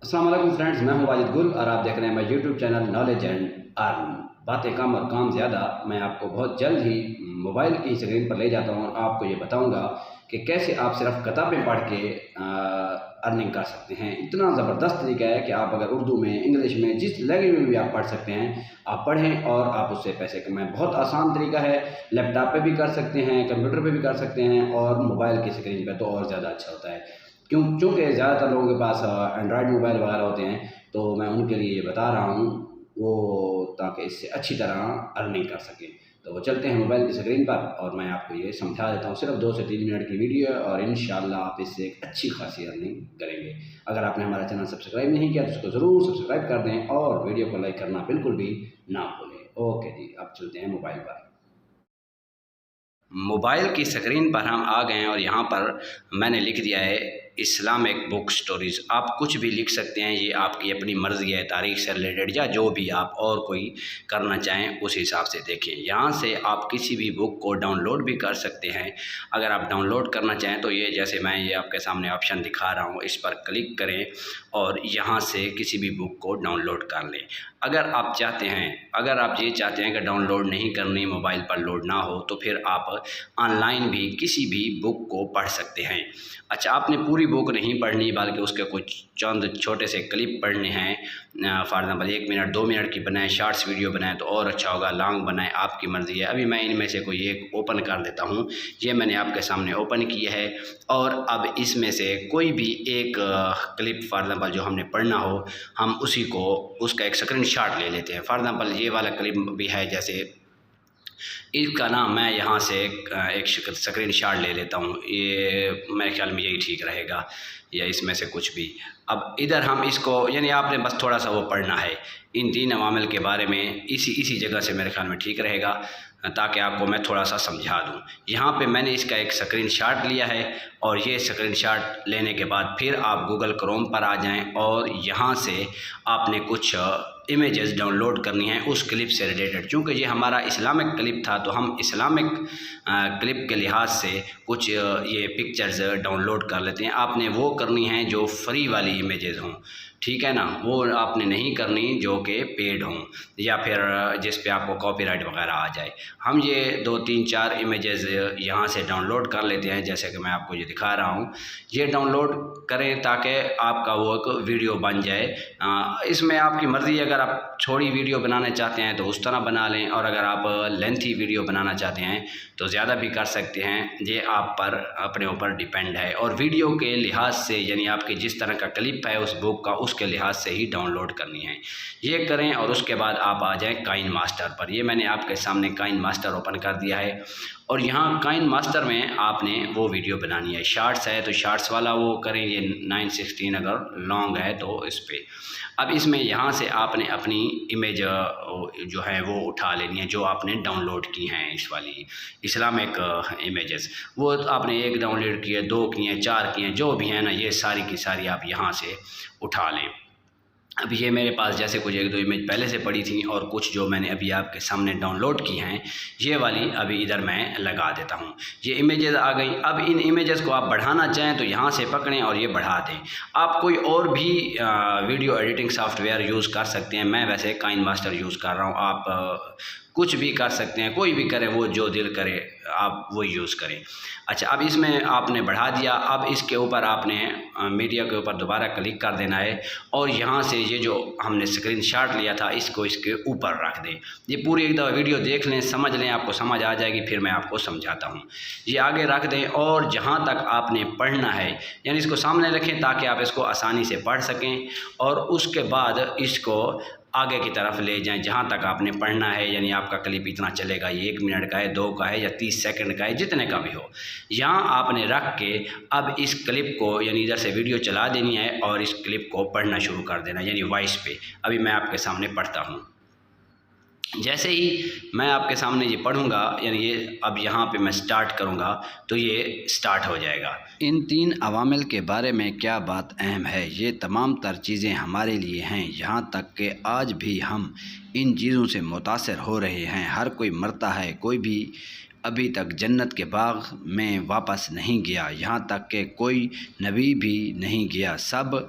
अस्सलाम वालेकुम फ्रेंड्स, मैं हूं वाजिद गुल और आप देख रहे हैं मेरा YouTube channel knowledge and earn. बातें कम और काम ज़्यादा। मैं आपको बहुत जल्द ही मोबाइल की स्क्रीन पर ले जाता हूं और आपको ये बताऊंगा कि कैसे आप सिर्फ किताबें पढ़ के अर्निंग कर सकते हैं। इतना ज़बरदस्त तरीका है कि आप अगर उर्दू में, इंग्लिश में, जिस लैंग्वेज में भी आप पढ़ सकते हैं, आप पढ़ें और आप उससे पैसे कमाएं। बहुत आसान तरीका है। लैपटॉप पे भी कर सकते हैं, कंप्यूटर पे भी कर सकते हैं और मोबाइल की स्क्रीन पे तो और ज़्यादा अच्छा होता है। क्योंकि ज़्यादातर लोगों के पास एंड्रॉयड मोबाइल वगैरह होते हैं, तो मैं उनके लिए ये बता रहा हूँ वो, ताकि इससे अच्छी तरह अर्निंग कर सकें। तो वो चलते हैं मोबाइल की स्क्रीन पर और मैं आपको ये समझा देता हूँ। सिर्फ 2 से 3 मिनट की वीडियो है और इंशाल्लाह आप इससे एक अच्छी खासी अर्निंग करेंगे। अगर आपने हमारा चैनल सब्सक्राइब नहीं किया तो उसको ज़रूर सब्सक्राइब कर दें और वीडियो को लाइक करना बिल्कुल भी ना भूलें। ओके जी, अब चलते हैं मोबाइल पर। मोबाइल की स्क्रीन पर हम आ गए हैं और यहाँ पर मैंने लिख दिया है इस्लामिक बुक स्टोरीज़। आप कुछ भी लिख सकते हैं, ये आपकी अपनी मर्ज़ी है, तारीख़ से रिलेटेड या जो भी आप और कोई करना चाहें उस हिसाब से देखें। यहाँ से आप किसी भी बुक को डाउनलोड भी कर सकते हैं। अगर आप डाउनलोड करना चाहें तो ये जैसे मैं ये आपके सामने ऑप्शन दिखा रहा हूँ, इस पर क्लिक करें और यहाँ से किसी भी बुक को डाउनलोड कर लें। अगर आप ये चाहते हैं कि डाउनलोड नहीं करनी, मोबाइल पर लोड ना हो, तो फिर आप ऑनलाइन भी किसी भी बुक को पढ़ सकते हैं। अच्छा, आपने पूरी बुक नहीं पढ़नी बल्कि उसके कुछ चंद छोटे से क्लिप पढ़ने हैं। फॉर एग्ज़ाम्पल 1 मिनट 2 मिनट की बनाएं, शॉर्ट्स वीडियो बनाएं तो और अच्छा होगा, लॉन्ग बनाएं, आपकी मर्ज़ी है। अभी मैं इनमें से कोई एक ओपन कर देता हूँ। ये मैंने आपके सामने ओपन किया है और अब इसमें से कोई भी एक क्लिप फॉर एग्ज़ाम्पल जो हमने पढ़ना हो, हम उसका एक स्क्रीनशॉट ले लेते हैं। फॉर एग्ज़ाम्पल ये वाला क्लिप भी है, जैसे इसका नाम मैं यहाँ से एक स्क्रीनशॉट ले लेता हूँ। ये मेरे ख्याल में यही ठीक रहेगा, या इसमें से कुछ भी। अब इधर हम इसको, यानी आपने बस थोड़ा सा वो पढ़ना है इन 3 अवामिल के बारे में, इसी जगह से मेरे ख्याल में ठीक रहेगा, ताकि आपको मैं थोड़ा सा समझा दूँ। यहाँ पे मैंने इसका एक स्क्रीनशॉट लिया है और ये स्क्रीनशॉट लेने के बाद फिर आप गूगल क्रोम पर आ जाएं और यहाँ से आपने कुछ इमेजेस डाउनलोड करनी है उस क्लिप से रिलेटेड। चूँकि ये हमारा इस्लामिक क्लिप था तो हम इस्लामिक क्लिप के लिहाज से कुछ ये पिक्चर्स डाउनलोड कर लेते हैं। आपने वो करनी है जो फ्री वाली इमेजेस हों, ठीक है ना, वो आपने नहीं करनी जो कि पेड हों या फिर जिस पे आपको कॉपीराइट वगैरह आ जाए। हम ये 2 3 4 इमेजेस यहाँ से डाउनलोड कर लेते हैं, जैसे कि मैं आपको ये दिखा रहा हूँ। ये डाउनलोड करें ताकि आपका वो एक वीडियो बन जाए। इसमें आपकी मर्ज़ी है, अगर आप छोटी वीडियो बनाना चाहते हैं तो उस तरह बना लें, और अगर आप लेंथी वीडियो बनाना चाहते हैं तो ज़्यादा भी कर सकते हैं। ये आप पर अपने ऊपर डिपेंड है और वीडियो के लिहाज से, यानी आपकी जिस तरह का क्लिप है उस बुक का, उसके लिहाज से ही डाउनलोड करनी है। ये करें और उसके बाद आप आ जाएं काइन मास्टर पर। ये मैंने आपके सामने काइन मास्टर ओपन कर दिया है और यहाँ काइन मास्टर में आपने वो वीडियो बनानी है। शॉर्ट्स है तो शॉर्ट्स वाला वो करें, ये 9:16, अगर लॉन्ग है तो इस पर। अब इसमें यहाँ से आपने अपनी इमेज जो है वो उठा लेनी है, जो आपने डाउनलोड की हैं, इस वाली इस्लामिक इमेजेस। वो आपने 1 डाउनलोड की है, 2 की हैं, 4 की हैं, जो भी हैं ना, ये सारी की सारी आप यहाँ से उठा लें। अब ये मेरे पास जैसे कुछ 1 2 इमेज पहले से पड़ी थी और कुछ जो मैंने अभी आपके सामने डाउनलोड की हैं, ये वाली अभी इधर मैं लगा देता हूँ। ये इमेजेस आ गई। अब इन इमेजेस को आप बढ़ाना चाहें तो यहाँ से पकड़ें और ये बढ़ा दें। आप कोई और भी वीडियो एडिटिंग सॉफ्टवेयर यूज़ कर सकते हैं। मैं वैसे काइन मास्टर यूज़ कर रहा हूँ। आप कुछ भी कर सकते हैं, कोई भी करें, वो जो दिल करे आप वो यूज़ करें। अच्छा, अब इसमें आपने बढ़ा दिया। अब इसके ऊपर आपने मीडिया के ऊपर दोबारा क्लिक कर देना है और यहाँ से ये जो हमने स्क्रीनशॉट लिया था इसको इसके ऊपर रख दें। ये पूरी एक दफ़ा वीडियो देख लें, समझ लें, आपको समझ आ जाएगी, फिर मैं आपको समझाता हूँ। ये आगे रख दें और जहाँ तक आपने पढ़ना है, यानी इसको सामने रखें ताकि आप इसको आसानी से पढ़ सकें, और उसके बाद इसको आगे की तरफ ले जाएं जहाँ तक आपने पढ़ना है। यानी आपका क्लिप इतना चलेगा, ये 1 मिनट का है, 2 का है या 30 सेकंड का है, जितने का भी हो। यहाँ आपने रख के अब इस क्लिप को, यानी इधर से वीडियो चला देनी है और इस क्लिप को पढ़ना शुरू कर देना, यानी वॉइस पे। अभी मैं आपके सामने पढ़ता हूँ। जैसे ही मैं आपके सामने ये पढ़ूंगा, यानी ये अब यहाँ पे मैं स्टार्ट करूँगा तो ये स्टार्ट हो जाएगा। इन 3 अवामिल के बारे में क्या बात अहम है, ये तमाम तर चीज़ें हमारे लिए हैं। यहाँ तक कि आज भी हम इन चीज़ों से मुतासर हो रहे हैं। हर कोई मरता है, कोई भी अभी तक जन्नत के बाग में वापस नहीं गया। यहाँ तक कि कोई नबी भी नहीं गया। सब